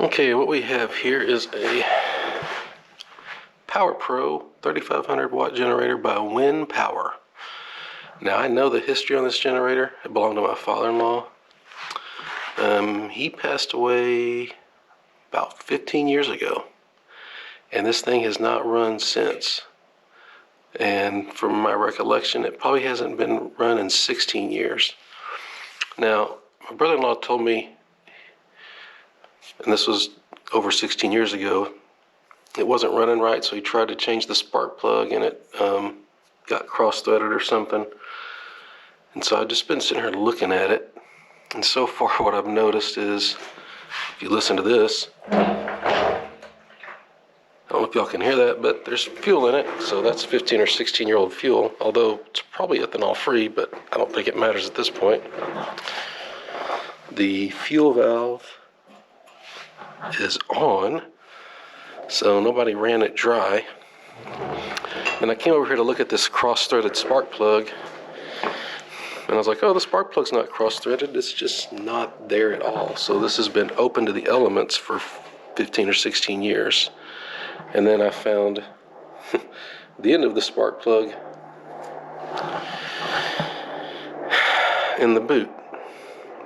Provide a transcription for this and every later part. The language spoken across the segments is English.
Okay, what we have here is a Power Pro 3500 watt generator by Wen Power. Now I know the history on this generator. It belonged to my father-in-law. He passed away about 15 years ago, and this thing has not run since. And from my recollection, it probably hasn't been run in 16 years. Now, my brother-in-law told me, and this was over 16 years ago, it wasn't running right, so he tried to change the spark plug, and it got cross-threaded or something. And so I've just been sitting here looking at it, and so far what I've noticed is, if you listen to this, I don't know if y'all can hear that, but there's fuel in it, so that's 15 or 16-year-old fuel, although it's probably ethanol-free, but I don't think it matters at this point. The fuel valve is on, so nobody ran it dry. And I came over here to look at this cross-threaded spark plug, and I was like, oh, the spark plug's not cross-threaded, it's just not there at all. So this has been open to the elements for 15 or 16 years. And then I found the end of the spark plug in the boot.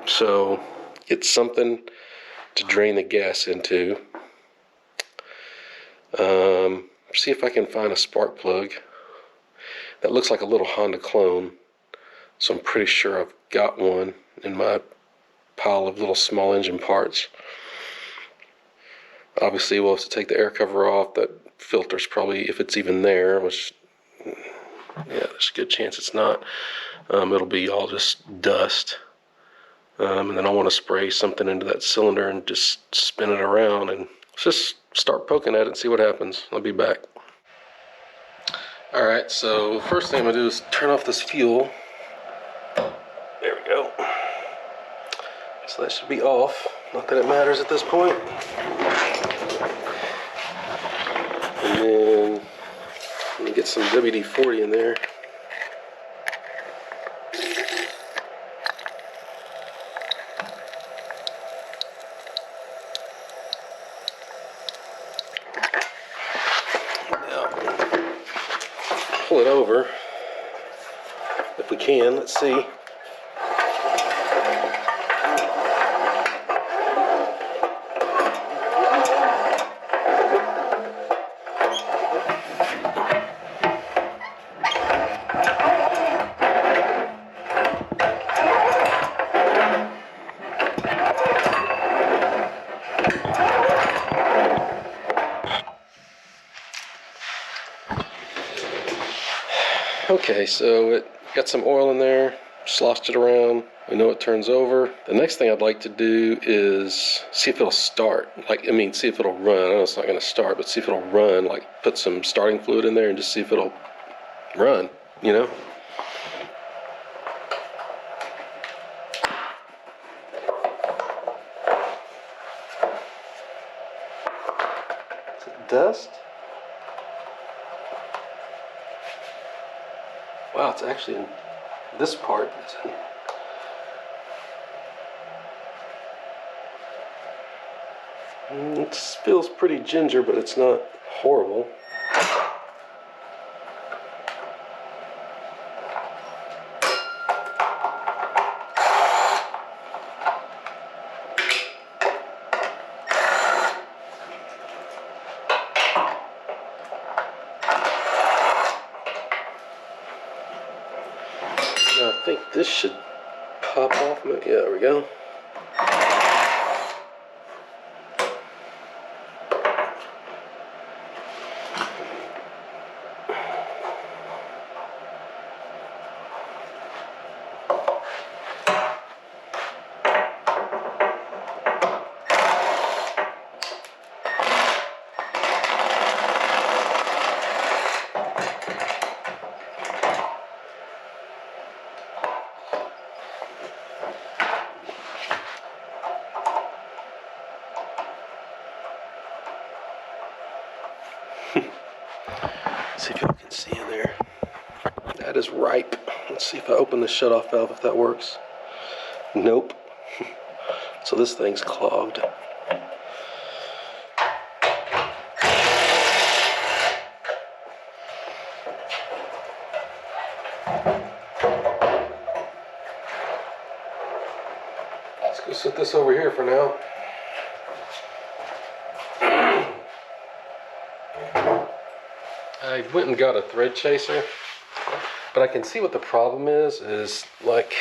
So it's something to drain the gas into. See if I can find a spark plug that looks like a little Honda clone. So I'm pretty sure I've got one in my pile of little small engine parts. Obviously we'll have to take the air cover off. That filter's probably, if it's even there, which, yeah, there's a good chance it's not. It'll be all just dust. And then I want to spray something into that cylinder and just spin it around and just start poking at it and see what happens. I'll be back. Alright, so first thing I'm going to do is turn off this fuel. There we go. So that should be off. Not that it matters at this point. And then let me get some WD-40 in there. Pull it over if we can. Let's see. Okay, so it got some oil in there, sloshed it around. We know it turns over. The next thing I'd like to do is see if it'll start. See if it'll run. I know it's not going to start, but see if it'll run. Like, put some starting fluid in there and just see if it'll run, you know? Is it dust? Wow, it's actually in this part. It feels pretty ginger, but it's not horrible. Now I think this should pop off. Yeah, there we go. See if y'all can see in there. That is ripe. Let's see if I open the shutoff valve if that works. Nope. So this thing's clogged. Let's go set this over here for now. I went and got a thread chaser, but I can see what the problem is like,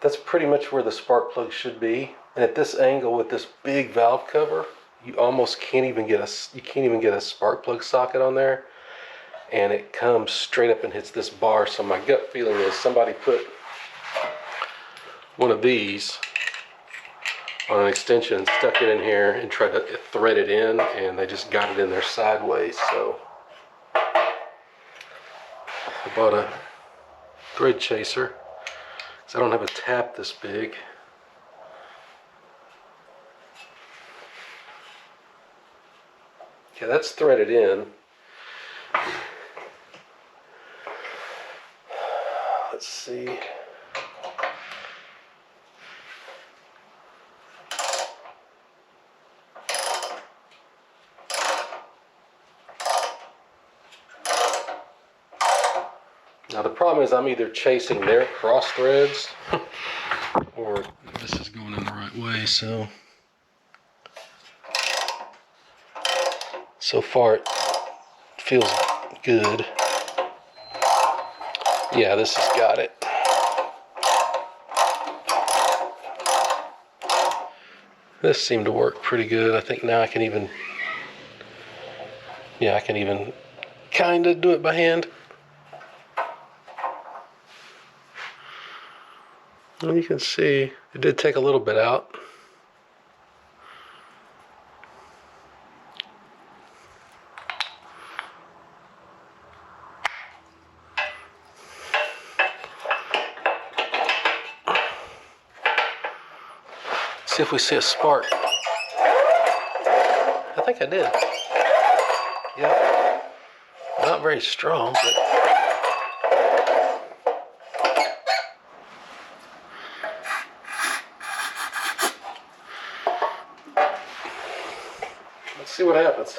that's pretty much where the spark plug should be. And at this angle with this big valve cover, you almost can't even get a spark plug socket on there. And it comes straight up and hits this bar. So my gut feeling is somebody put one of these on an extension, stuck it in here and tried to thread it in, and they just got it in there sideways. So I bought a thread chaser because I don't have a tap this big. Okay, that's threaded in. Let's see. Now the problem is I'm either chasing their cross threads or this is going in the right way, so far it feels good. Yeah, this has got it. This seemed to work pretty good. I think now I can even kind of do it by hand. And you can see it did take a little bit out. See if we see a spark. I think I did. Yeah. Not very strong, but let's see what happens.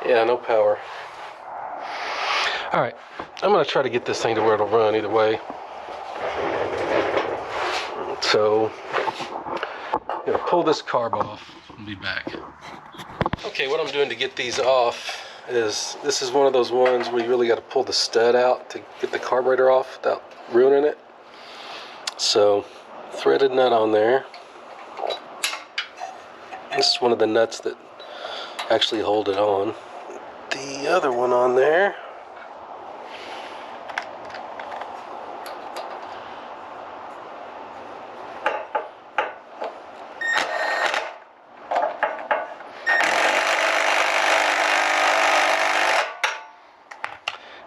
Yeah, no power. All right, I'm gonna try to get this thing to where it'll run either way. So, I'm gonna pull this carb off and be back. Okay, what I'm doing to get these off is, this is one of those ones where you really gotta pull the stud out to get the carburetor off without ruining it. So, threaded nut on there. This is one of the nuts that actually hold it on. The other one on there.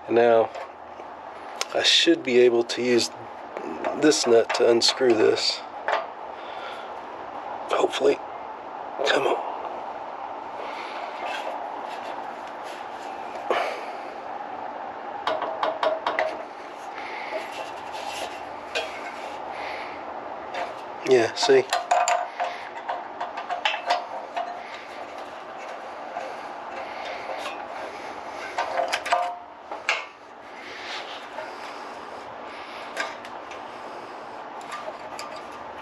And now I should be able to use this nut to unscrew this. Hopefully. Come on. Yeah, see?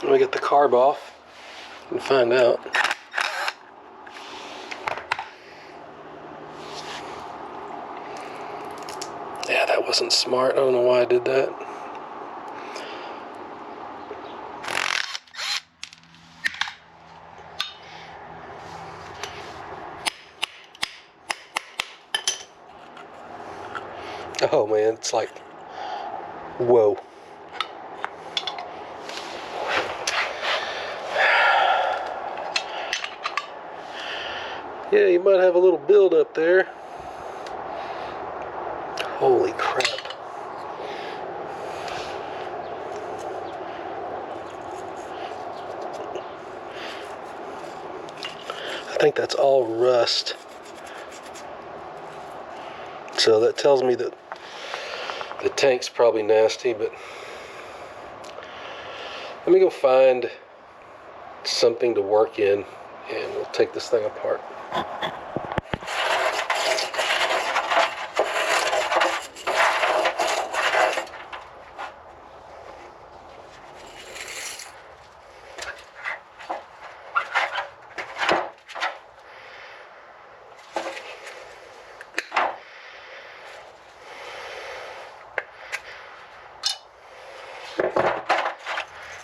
Let me get the carb off and find out. Yeah, that wasn't smart. I don't know why I did that. Oh man, it's like, whoa. Yeah, you might have a little build up there. Holy crap. I think that's all rust. So that tells me that the tank's probably nasty, but let me go find something to work in and we'll take this thing apart.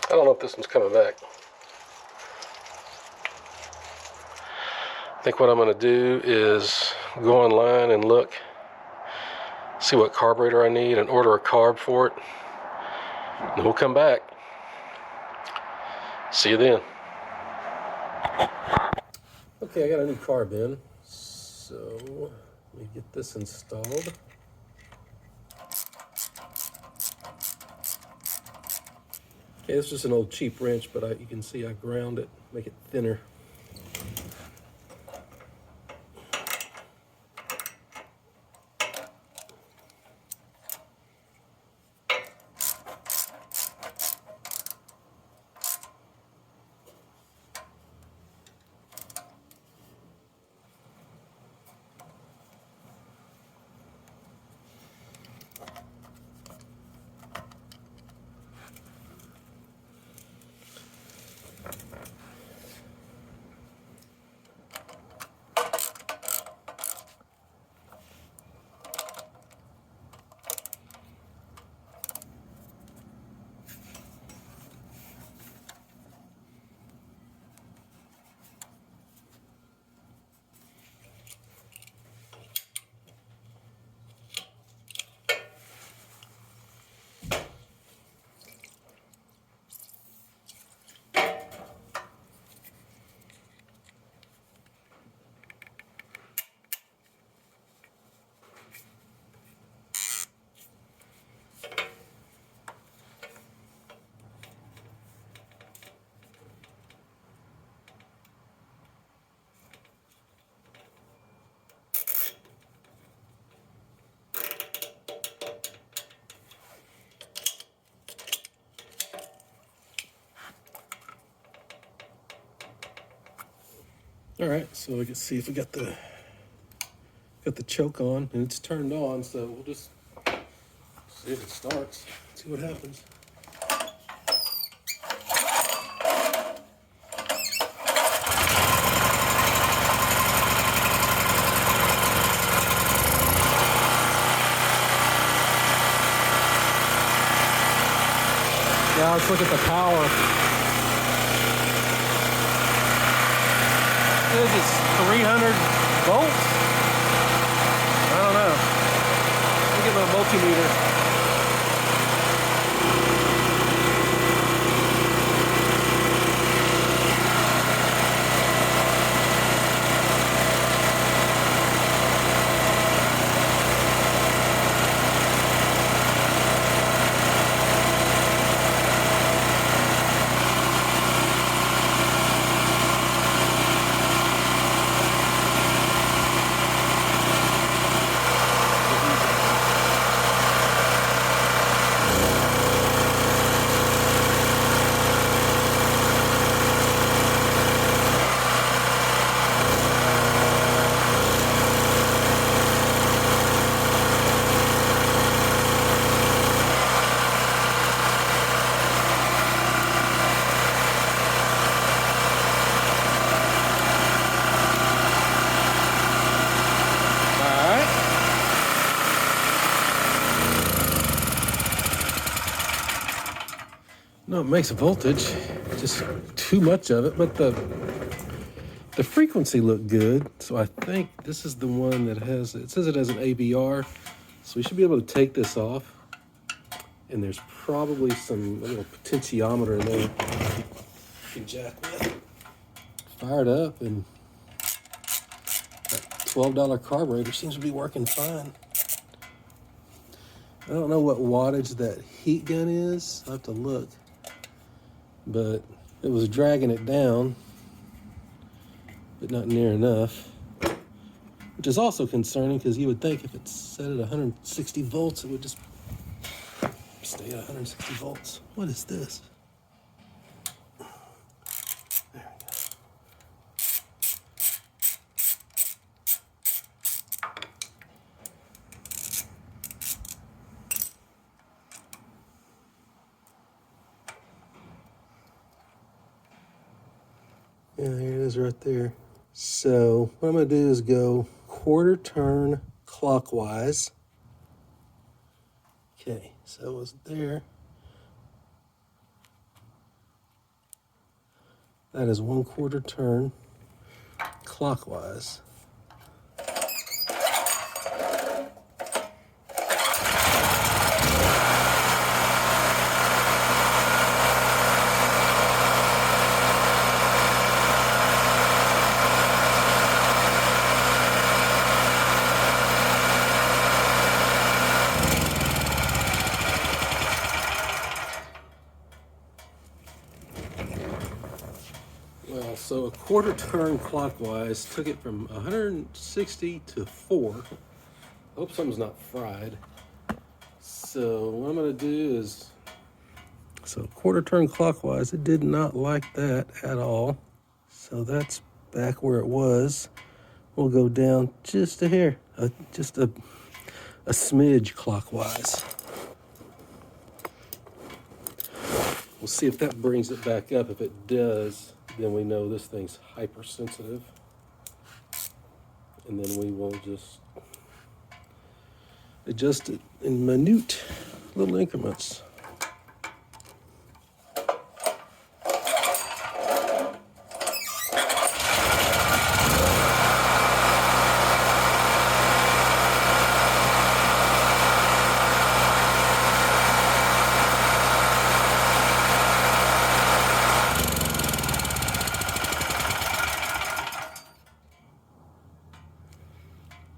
I don't know if this one's coming back. I think what I'm going to do is go online and look, see what carburetor I need and order a carb for it. And we'll come back. See you then. Okay, I got a new carb in. So let me get this installed. Okay, it's just an old cheap wrench, but you can see I ground it, make it thinner. All right, so we can see if we got the choke on, and it's turned on. So we'll just see if it starts. See what happens. Yeah, let's look at the power. This is 300 volts. I don't know. Let me get my multimeter. No, it makes a voltage, just too much of it, but the frequency looked good. So I think this is the one that it says it has an ABR. So we should be able to take this off. And there's probably a little potentiometer in there you can jack with. Fire it up, and that $12 carburetor seems to be working fine. I don't know what wattage that heat gun is. I'll have to look. But it was dragging it down, but not near enough. Which is also concerning because you would think if it's set at 160 volts, it would just stay at 160 volts. What is this? There we go. Yeah, here it is right there. So what I'm going to do is go quarter turn clockwise. Okay, so it was there. That is 1/4 turn clockwise. Well, so a quarter turn clockwise took it from 160 to 4. I hope something's not fried. So what I'm going to do is, so quarter turn clockwise, it did not like that at all. So that's back where it was. We'll go down just a hair, just a smidge clockwise. We'll see if that brings it back up. If it does, then we know this thing's hypersensitive. And then we will just adjust it in minute little increments.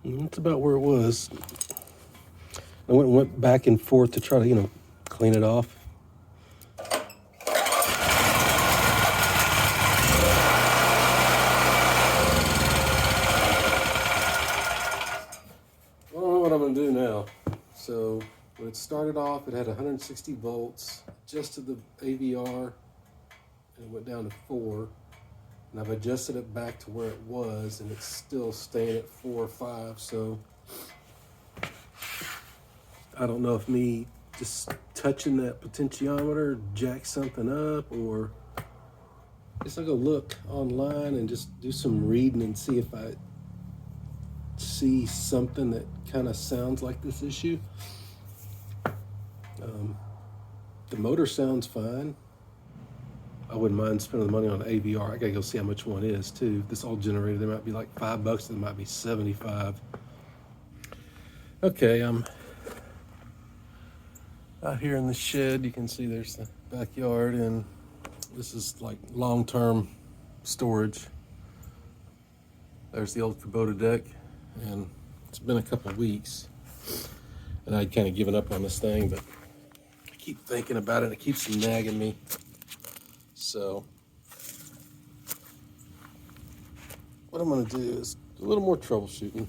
That's about where it was. I went back and forth to try to, clean it off. I don't know what I'm going to do now. So when it started off, it had 160 volts, adjusted the AVR, and it went down to 4. And I've adjusted it back to where it was, and it's still staying at 4 or 5. So I don't know if me just touching that potentiometer jacks something up, or I guess I'll go look online and just do some reading and see if I see something that kind of sounds like this issue. The motor sounds fine. I wouldn't mind spending the money on an AVR. I gotta go see how much one is too. This old generator, there might be like $5, there might be 75. Okay, I'm out here in the shed. You can see there's the backyard, and this is like long-term storage. There's the old Kubota deck, and it's been a couple weeks, and I'd kind of given up on this thing, but I keep thinking about it. It keeps nagging me. So what I'm going to do is do a little more troubleshooting.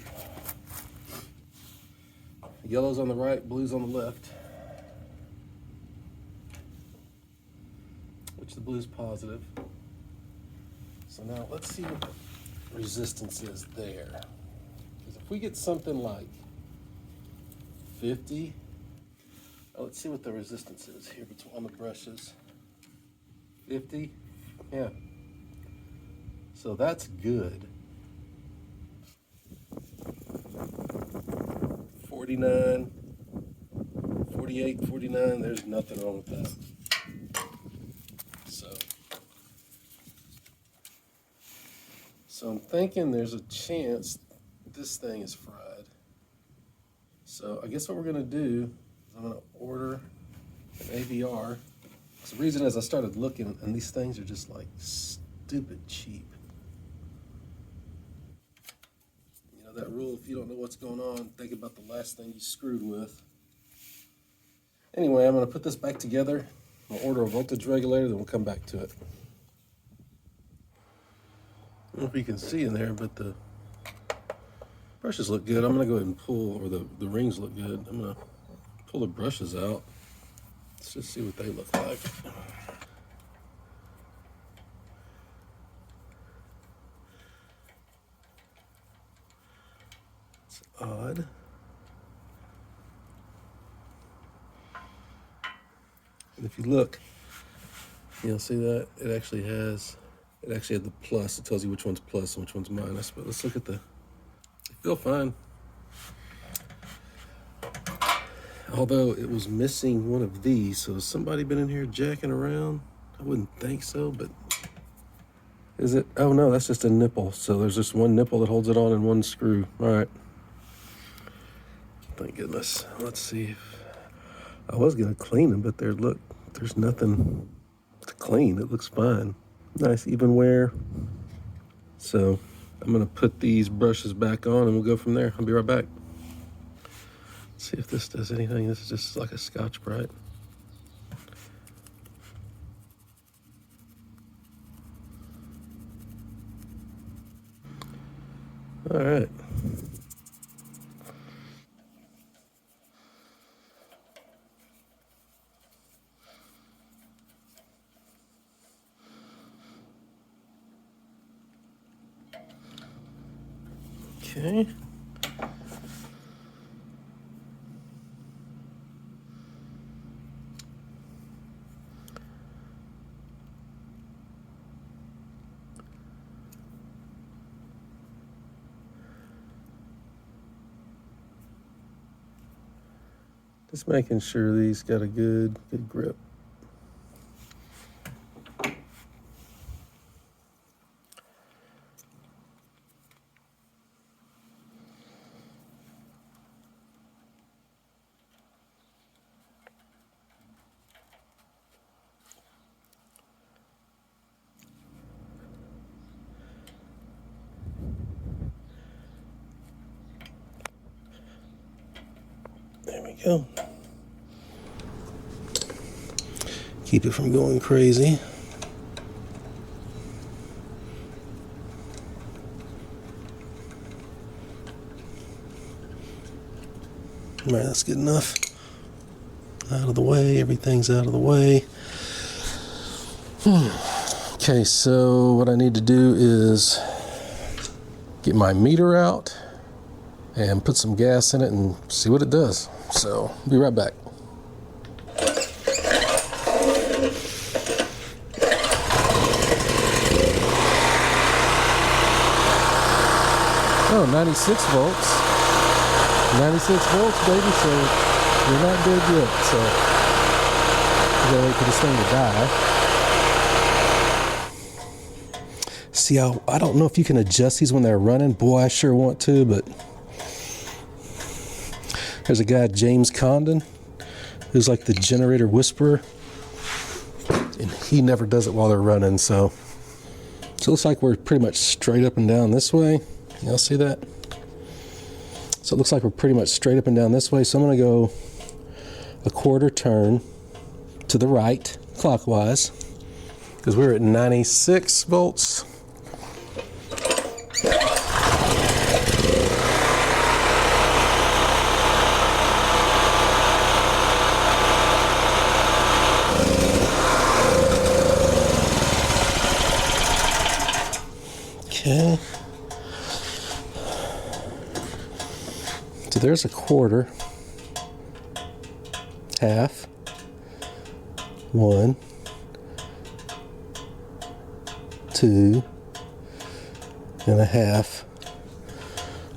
Yellow's on the right, blue's on the left. Which the blue's positive. So now let's see what the resistance is there. Because if we get something like 50, let's see what the resistance is here on the brushes. 50, yeah. So that's good. 49, 48, 49, there's nothing wrong with that. So I'm thinking there's a chance this thing is fried. So I guess what we're gonna do is I'm gonna order an AVR. So the reason is I started looking, and these things are just like stupid cheap. You know that rule, if you don't know what's going on, think about the last thing you screwed with. Anyway, I'm going to put this back together. We'll order a voltage regulator, then we'll come back to it. I don't know if you can see in there, but the brushes look good. I'm going to go ahead and pull, or the rings look good. I'm going to pull the brushes out. Let's just see what they look like. It's odd. And if you look, you'll see that it actually had the plus. It tells you which one's plus and which one's minus. But let's look at they feel fine. Although it was missing one of these, so has somebody been in here jacking around? I wouldn't think so, but is it? Oh no, that's just a nipple. So there's just one nipple that holds it on and one screw. All right. Thank goodness. Let's see. I was gonna clean them, but there's nothing to clean. It looks fine. Nice even wear. So I'm gonna put these brushes back on and we'll go from there. I'll be right back. See if this does anything. This is just like a Scotch-Brite. All right. Okay. Just making sure these got a good grip. There we go. Keep it from going crazy. All right, that's good enough. Out of the way, everything's out of the way. Okay, so what I need to do is get my meter out and put some gas in it and see what it does. So, be right back. Oh, 96 volts. 96 volts, baby, so you're not dead yet. So, you gotta wait for this thing to die. See, I don't know if you can adjust these when they're running. Boy, I sure want to, but there's a guy, James Condon, who's like the generator whisperer, and he never does it while they're running. So it looks like we're pretty much straight up and down this way. Y'all see that? So it looks like we're pretty much straight up and down this way. So I'm gonna go a quarter turn to the right, clockwise, because we're at 96 volts. Okay. So there's a quarter, half, 1, 2 and a half.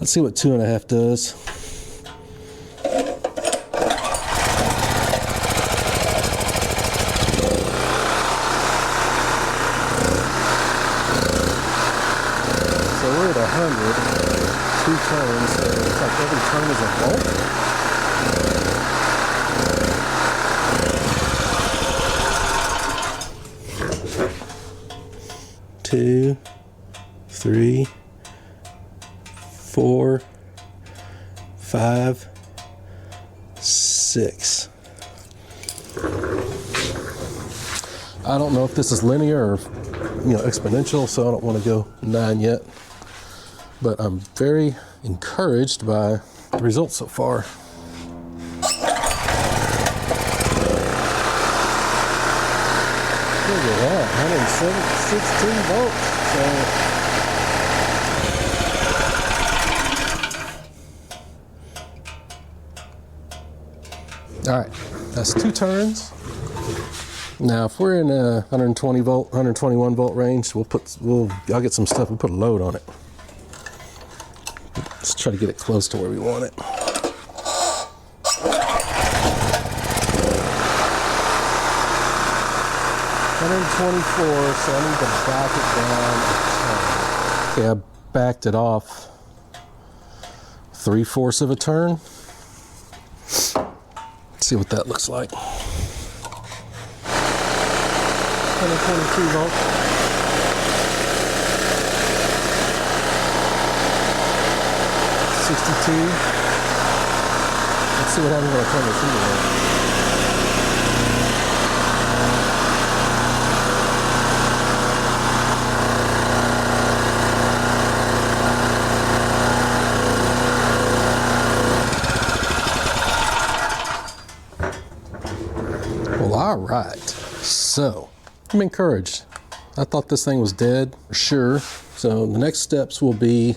Let's see what 2 1/2 does. So we're at 100, 2 turns, so it's like every turn is a volt. 2, 3, 4, 5, 6. I don't know if this is linear or exponential, so I don't want to go 9 yet. But I'm very encouraged by the results so far. Look at that, 116 volts. So. All right, that's 2 turns. Now, if we're in a 120 volt, 121 volt range, I'll get some stuff and put a load on it. Let's try to get it close to where we want it. 124, so I need to back it down a turn. Okay, I backed it off 3/4 of a turn. Let's see what that looks like. 122 volts. 62. Let's see what happens when I turn the finger on. Well, all right. So, I'm encouraged. I thought this thing was dead, for sure. So the next steps will be,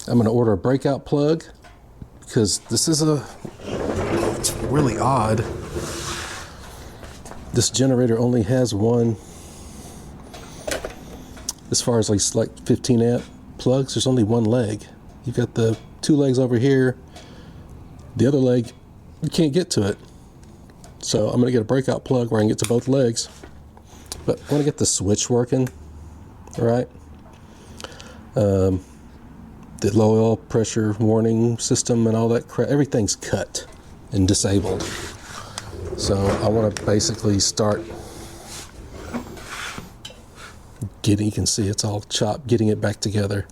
I'm going to order a breakout plug, because this is it's really odd. This generator only has one, as far as like 15 amp plugs, there's only one leg. You've got the 2 legs over here. The other leg, you can't get to it. So I'm going to get a breakout plug where I can get to both legs. But I want to get the switch working, all right? The low oil pressure warning system and all that crap, everything's cut and disabled. So I want to basically start you can see it's all chopped, getting it back together.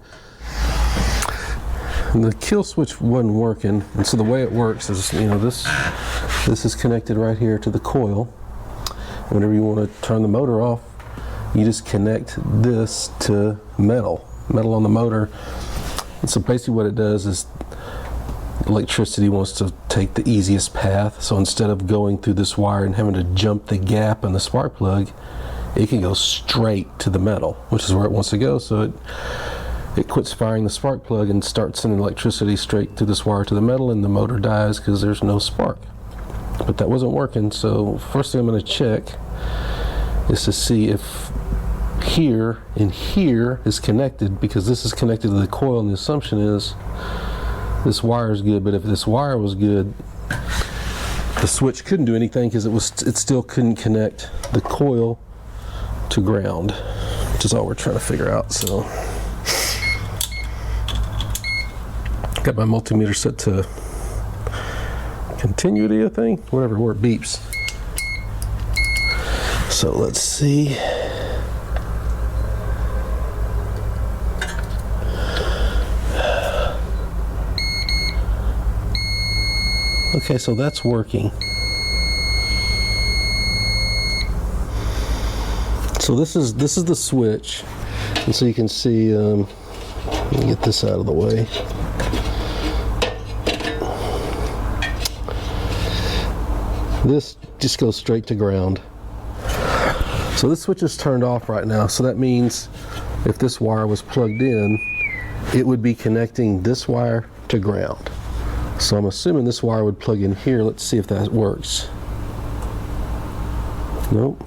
And the kill switch wasn't working, and so the way it works is, this is connected right here to the coil. Whenever you want to turn the motor off, you just connect this to metal on the motor. And so basically what it does is electricity wants to take the easiest path. So instead of going through this wire and having to jump the gap in the spark plug, it can go straight to the metal, which is where it wants to go. So it quits firing the spark plug and starts sending electricity straight through this wire to the metal, and the motor dies because there's no spark. But that wasn't working, so first thing I'm going to check is to see if here and here is connected, because this is connected to the coil, and the assumption is this wire is good. But if this wire was good, the switch couldn't do anything, because it still couldn't connect the coil to ground, which is all we're trying to figure out. So got my multimeter set to continuity, I think, whatever, where it beeps. So let's see. Okay, so that's working. So this is the switch, and so you can see. Let me get this out of the way. This just goes straight to ground. So this switch is turned off right now, so that means if this wire was plugged in, it would be connecting this wire to ground. So I'm assuming this wire would plug in here. Let's see if that works. Nope.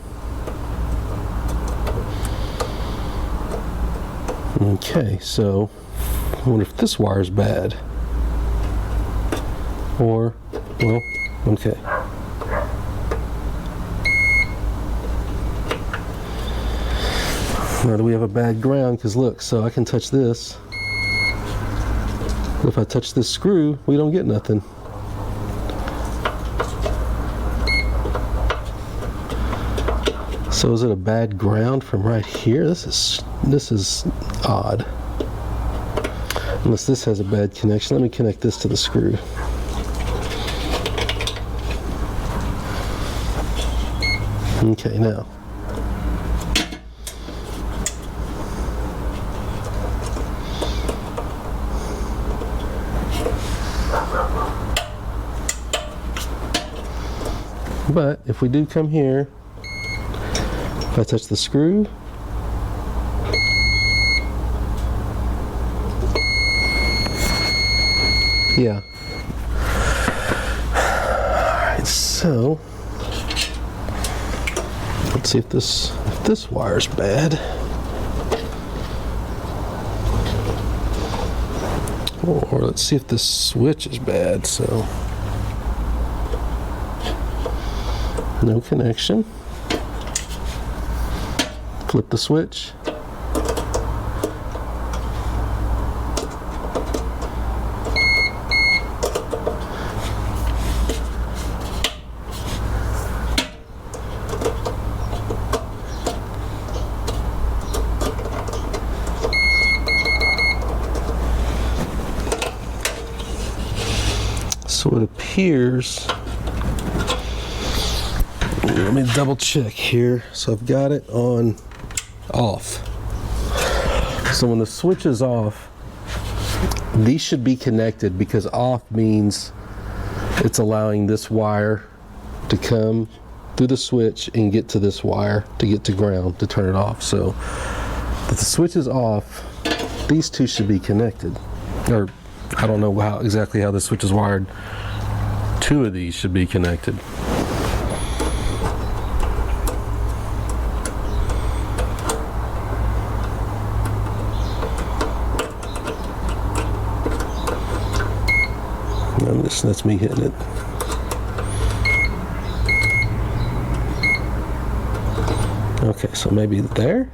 Okay, so I wonder if this wire is bad. Or, well, okay. Now do we have a bad ground? Because look, so I can touch this. But if I touch this screw, we don't get nothing. So is it a bad ground from right here? This is odd. Unless this has a bad connection. Let me connect this to the screw. Okay, now But if we do come here, if I touch the screw, yeah. Alright, so let's see if this wire's bad. Or let's see if this switch is bad. So no connection. Flip the switch. So it appears, let me double check here. So I've got it on off. So when the switch is off, these should be connected, because off means it's allowing this wire to come through the switch and get to this wire to get to ground to turn it off. So if the switch is off, these two should be connected. Or I don't know exactly how the switch is wired. Two of these should be connected. That's me hitting it. Okay, so maybe there.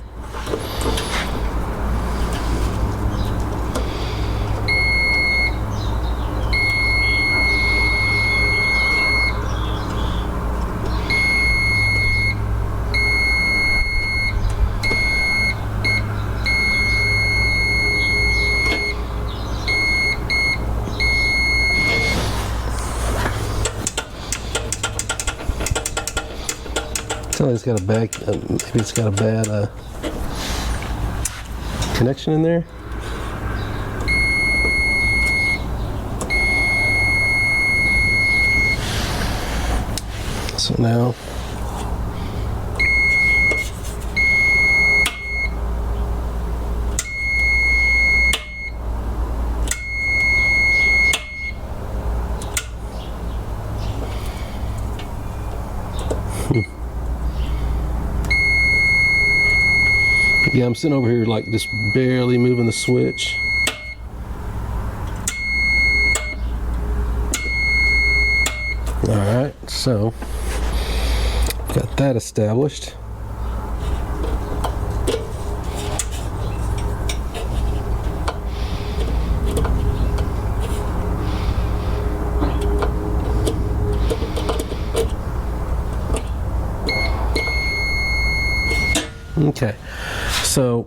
It's got a bad, maybe it's got a bad connection in there. So now yeah, I'm sitting over here like just barely moving the switch. Alright, so got that established. Okay, so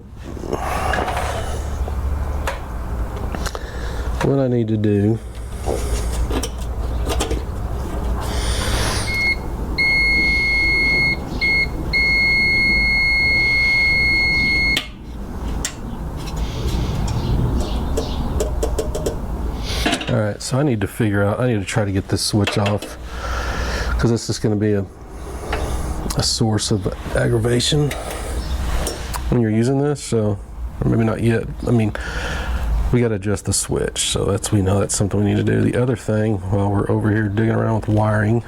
what I need to do Alright, so I need to figure out, I need to try to get this switch off, because this is going to be a source of aggravation when you're using this. So, or maybe not yet. I mean, we got to adjust the switch, so we know that's something we need to do. The other thing, while we're over here digging around with wiring,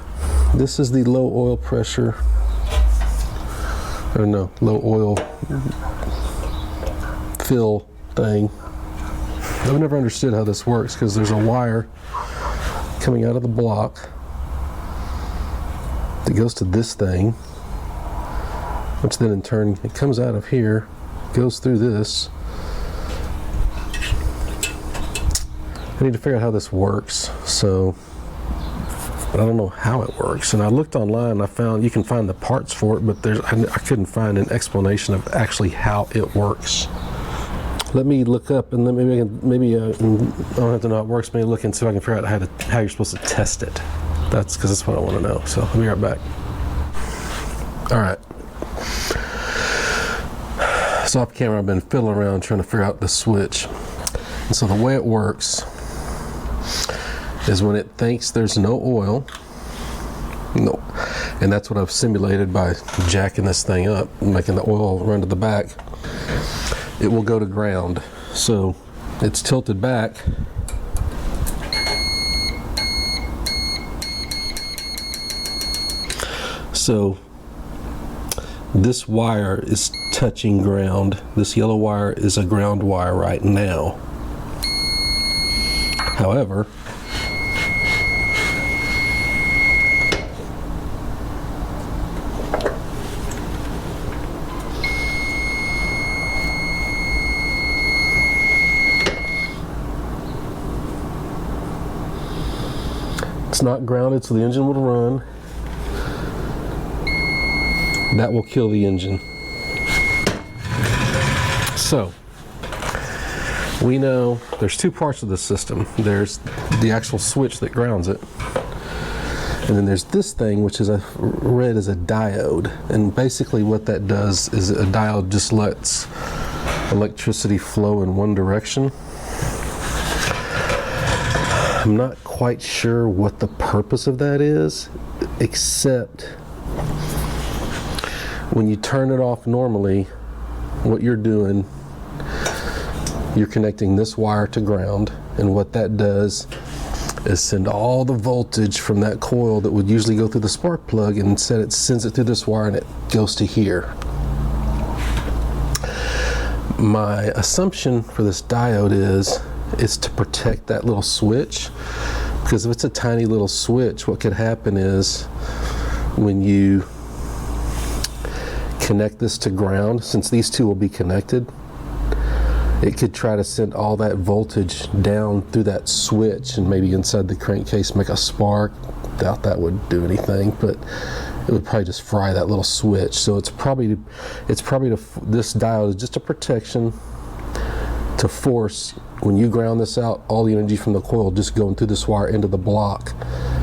this is the low oil pressure, or no, low oil fill thing. I've never understood how this works, because there's a wire coming out of the block that goes to this thing, which then in turn, it comes out of here, goes through this. I need to figure out how this works, so, but I don't know how it works. And I looked online, I found, you can find the parts for it, but I couldn't find an explanation of actually how it works. Let me look up, and then maybe I don't have to know how it works, maybe look and see if I can figure out how you're supposed to test it. Because that's what I want to know, so I'll be right back. All right. So off camera, I've been fiddling around trying to figure out the switch. And so the way it works is when it thinks there's no oil, No. And that's what I've simulated by jacking this thing up, making the oil run to the back. It will go to ground. So it's tilted back. So this wire is touching ground. This yellow wire is a ground wire right now. However, it's not grounded, so the engine will run. That will kill the engine. So, we know there's two parts of the system. There's the actual switch that grounds it, and then there's this thing which is read as a diode. And basically what that does is a diode just lets electricity flow in one direction. I'm not quite sure what the purpose of that is, except when you turn it off normally, what you're doing, you're connecting this wire to ground, and what that does is send all the voltage from that coil that would usually go through the spark plug, and instead it sends it through this wire and it goes to here. My assumption for this diode is to protect that little switch, because if it's a tiny little switch, what could happen is when you connect this to ground, since these two will be connected, it could try to send all that voltage down through that switch and maybe inside the crankcase make a spark. Doubt that would do anything, but it would probably just fry that little switch. So this diode is just a protection to force, when you ground this out, all the energy from the coil just going through this wire into the block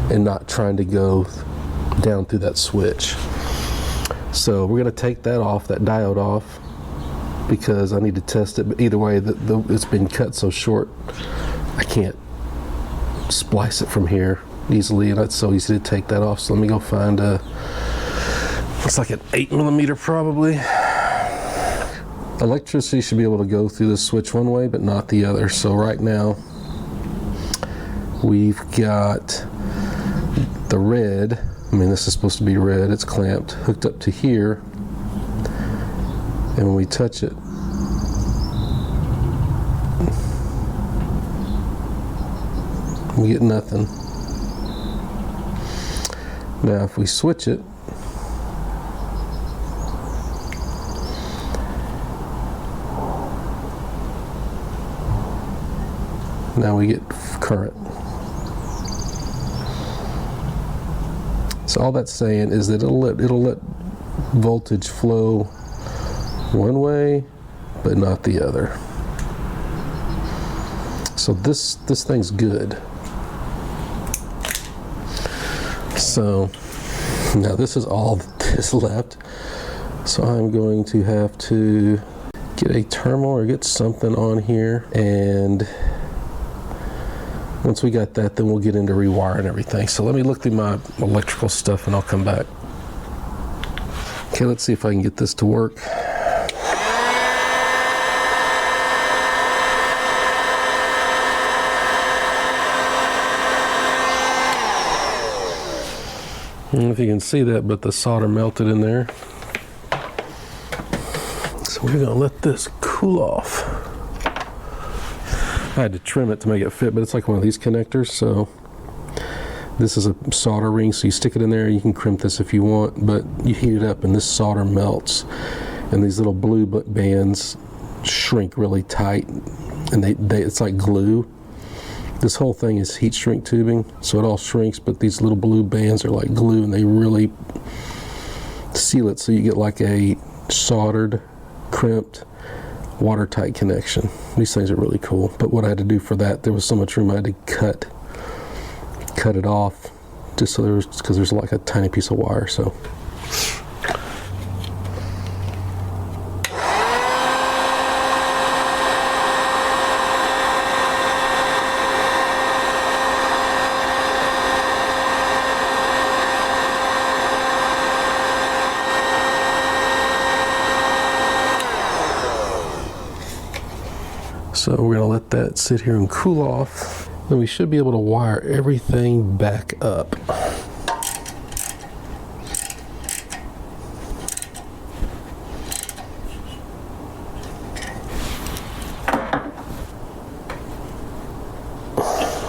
and not trying to go down through that switch. So we're going to take that off, that diode off, because I need to test it. But either way, it's been cut so short, I can't splice it from here easily, and it's so easy to take that off. So let me go find looks like an 8mm probably. Electricity should be able to go through this switch one way, but not the other. So right now, we've got the red. I mean, this is supposed to be red. It's clamped, hooked up to here. And when we touch it, we get nothing. Now, if we switch it, now we get current. So all that's saying is that it'll let voltage flow one way, but not the other. So this thing's good. So now this is all that is left. So I'm going to have to get a terminal or get something on here, and once we got that, then we'll get into rewiring everything. So let me look through my electrical stuff and I'll come back. Okay, let's see if I can get this to work. I don't know if you can see that, but the solder melted in there. So we're gonna let this cool off. I had to trim it to make it fit, but it's like one of these connectors. So this is a solder ring, so you stick it in there. You can crimp this if you want, but you heat it up and this solder melts, and these little blue bands shrink really tight, and it's like glue. This whole thing is heat shrink tubing, so it all shrinks, but these little blue bands are like glue, and they really seal it so you get like a soldered, crimped, watertight connection. These things are really cool, but what I had to do for that, there was so much room I had to cut it off, just so because there's like a tiny piece of wire. So So we're gonna let that sit here and cool off. Then we should be able to wire everything back up.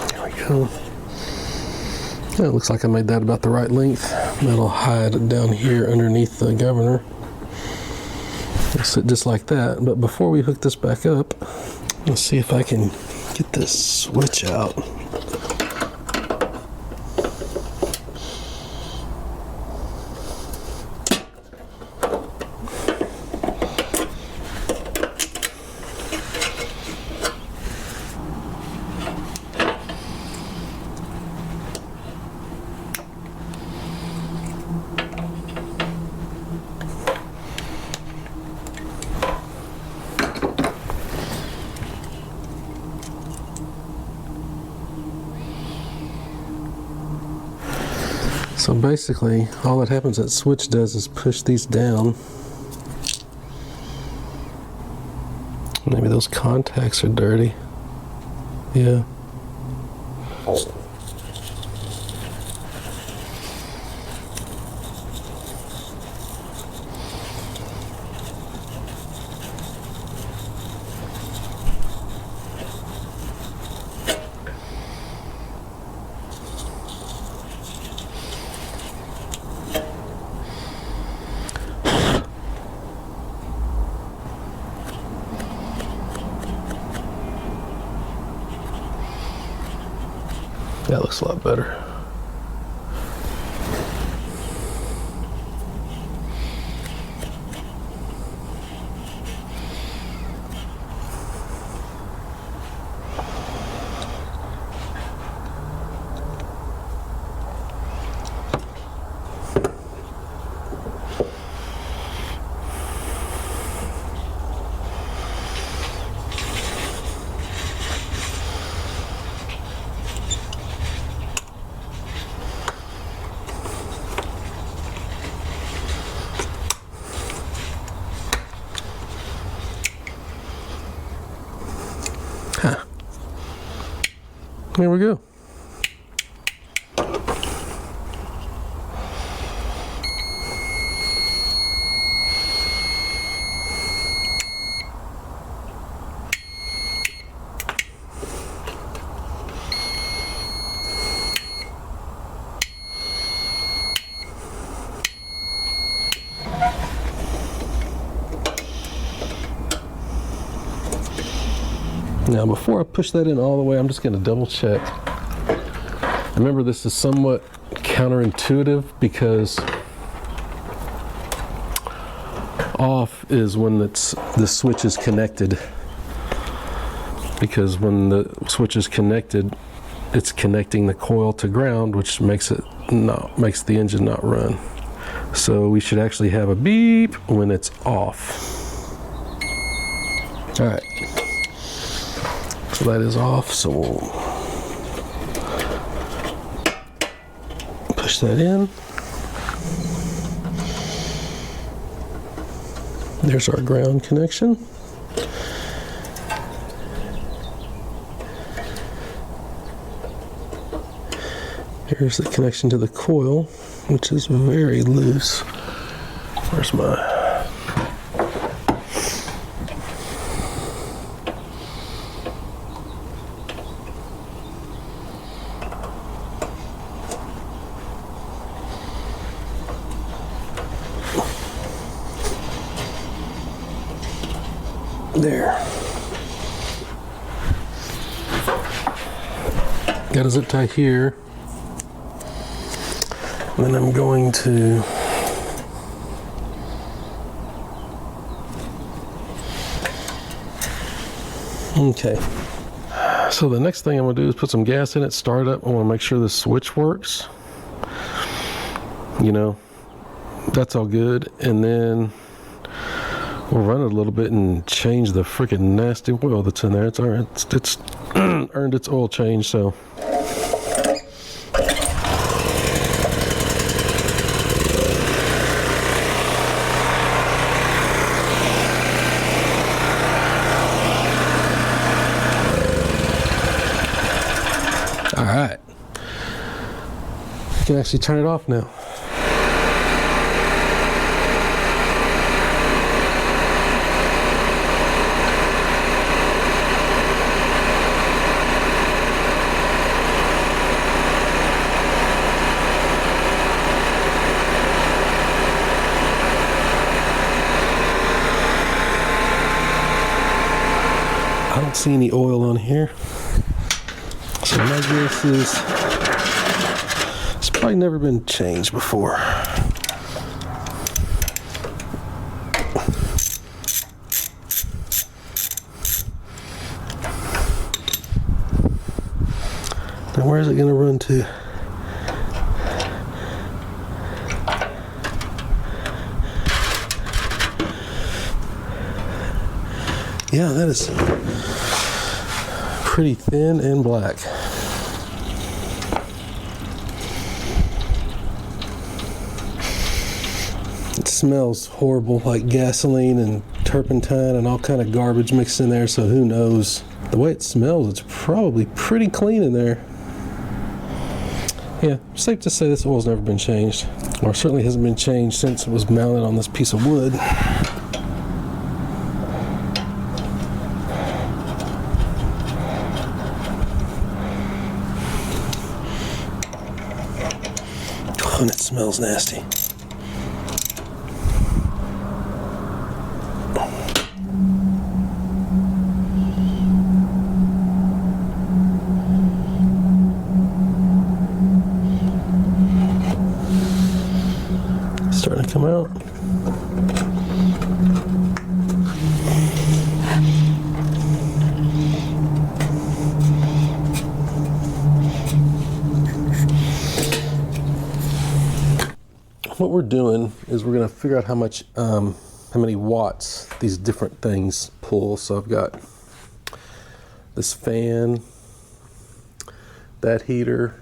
There we go. Yeah, it looks like I made that about the right length. That'll hide down here underneath the governor. It'll sit just like that. But before we hook this back up, let's see if I can get this switch out. So basically, all that happens, that switch does is push these down. Maybe those contacts are dirty. Yeah. That looks a lot better. Huh. There we go. Now, before I push that in all the way, I'm just going to double check. Remember, this is somewhat counterintuitive because off is when the switch is connected. Because when the switch is connected, it's connecting the coil to ground, which makes the engine not run. So we should actually have a beep when it's off. All right. So that is off, so we'll push that in. There's our ground connection. Here's the connection to the coil, which is very loose. Where's my... There. Got a zip tie here. And then I'm going to okay. So the next thing I'm going to do is put some gas in it, start it up. I want to make sure the switch works. You know, that's all good. And then we'll run it a little bit and change the freaking nasty oil that's in there. It's all right. It's earned its oil change, so. actually turn it off now. I don't see any oil on here, so my guess is it's probably never been changed before. Now where is it going to run to? Yeah, that is pretty thin and black. It smells horrible, like gasoline and turpentine and all kind of garbage mixed in there, so who knows. The way it smells, it's probably pretty clean in there. Yeah, safe to say this oil's never been changed, or certainly hasn't been changed since it was mounted on this piece of wood. And it smells nasty. Starting to come out. What we're doing is we're going to figure out how many watts these different things pull. So I've got this fan, that heater,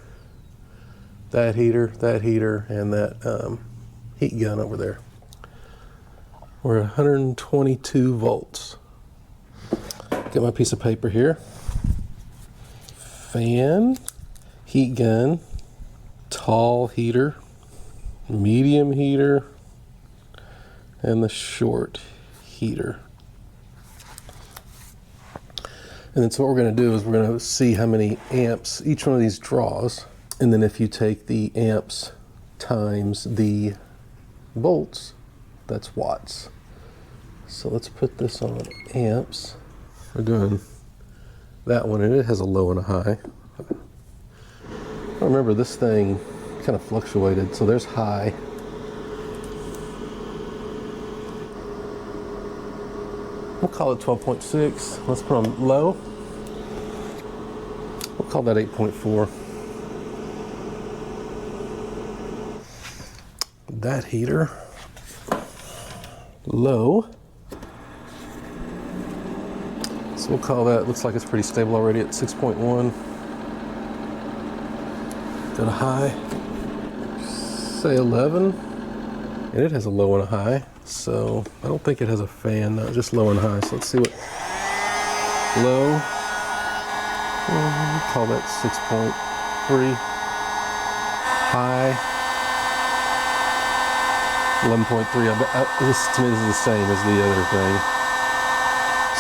that heater, that heater, and that heat gun over there. We're 122 volts. Get my piece of paper here. Fan, heat gun, tall heater, medium heater, and the short heater. And then so what we're going to do is we're going to see how many amps each one of these draws, and then if you take the amps times the volts, that's watts. So let's put this on amps. We're doing that one, and it has a low and a high. I remember this thing kind of fluctuated, so there's high. We'll call it 12.6. Let's put on low. We'll call that 8.4. That heater, low. So we'll call that, looks like it's pretty stable already at 6.1. Got a high, say 11, and it has a low and a high, so I don't think it has a fan, no, just low and high. So let's see what low, we'll call that 6.3, high 11.3. This to me this is the same as the other thing.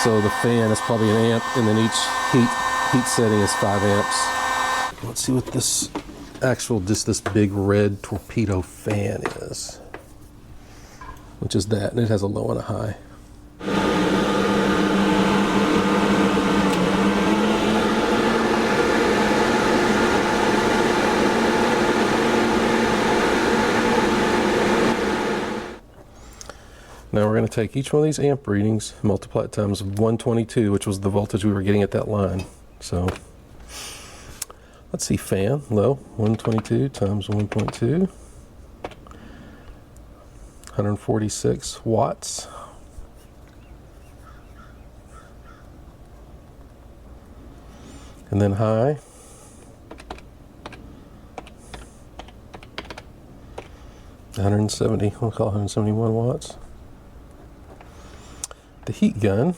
So the fan is probably an amp, and then each heat setting is 5 amps. Let's see what this actual, just this big red torpedo fan is, which is that, and it has a low and a high. Now we're going to take each one of these amp readings, multiply it times 122, which was the voltage we were getting at that line. So let's see, fan, low, 122 times 1.2, 146 watts. And then high, we'll call 171 watts. The heat gun,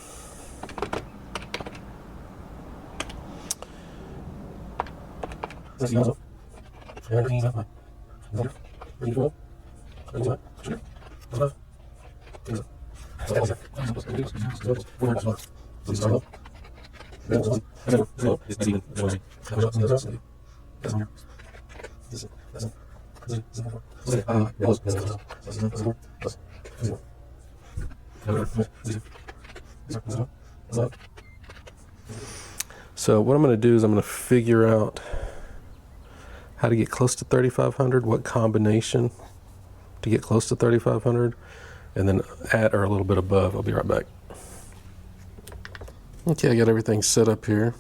So what I'm going to do is I'm going to figure out how to get close to 3,500, what combination to get close to 3,500, and then at or a little bit above. I'll be right back. Okay, I got everything set up here.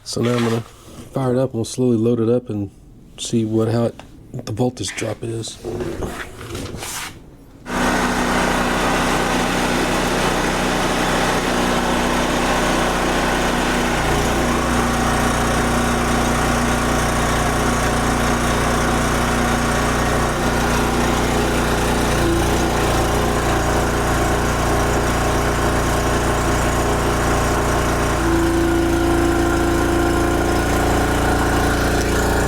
So now I'm going to fire it up and we'll slowly load it up and see what the voltage drop is.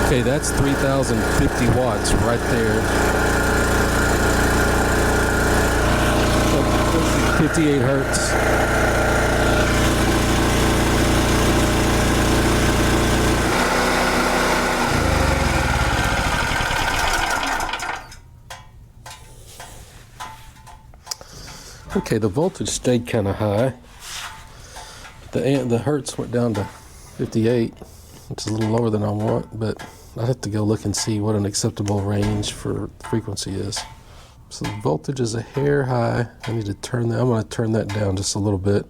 Okay, that's 3,050 watts right there. 58 hertz. Okay, the voltage stayed kind of high. The hertz went down to 58, which is a little lower than I want, but I'd have to go look and see what an acceptable range for frequency is. So the voltage is a hair high. I need to turn that. I'm going to turn that down just a little bit.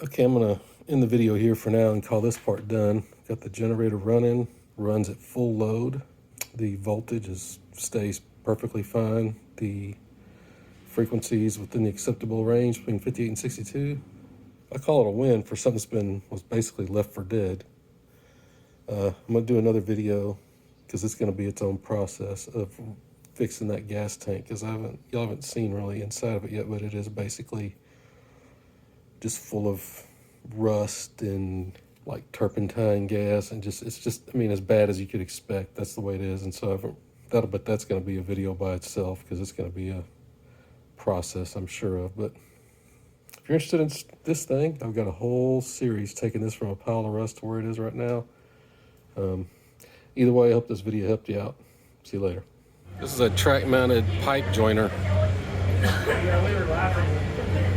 Okay, I'm going to end the video here for now and call this part done. Got the generator running, runs at full load. The voltage stays perfectly fine. The frequency is within the acceptable range between 58 and 62. I call it a win for something was basically left for dead. I'm going to do another video because it's going to be its own process of fixing that gas tank, because y'all haven't seen really inside of it yet, but it is basically just full of rust and like turpentine gas, and it's just I mean, as bad as you could expect. That's the way it is. And so that's going to be a video by itself, because it's going to be a process, I'm sure of. But if you're interested in this thing, I've got a whole series taking this from a pile of rust to where it is right now. Either way, I hope this video helped you out. See you later. This is a track mounted pipe joiner. Yeah, we were laughing.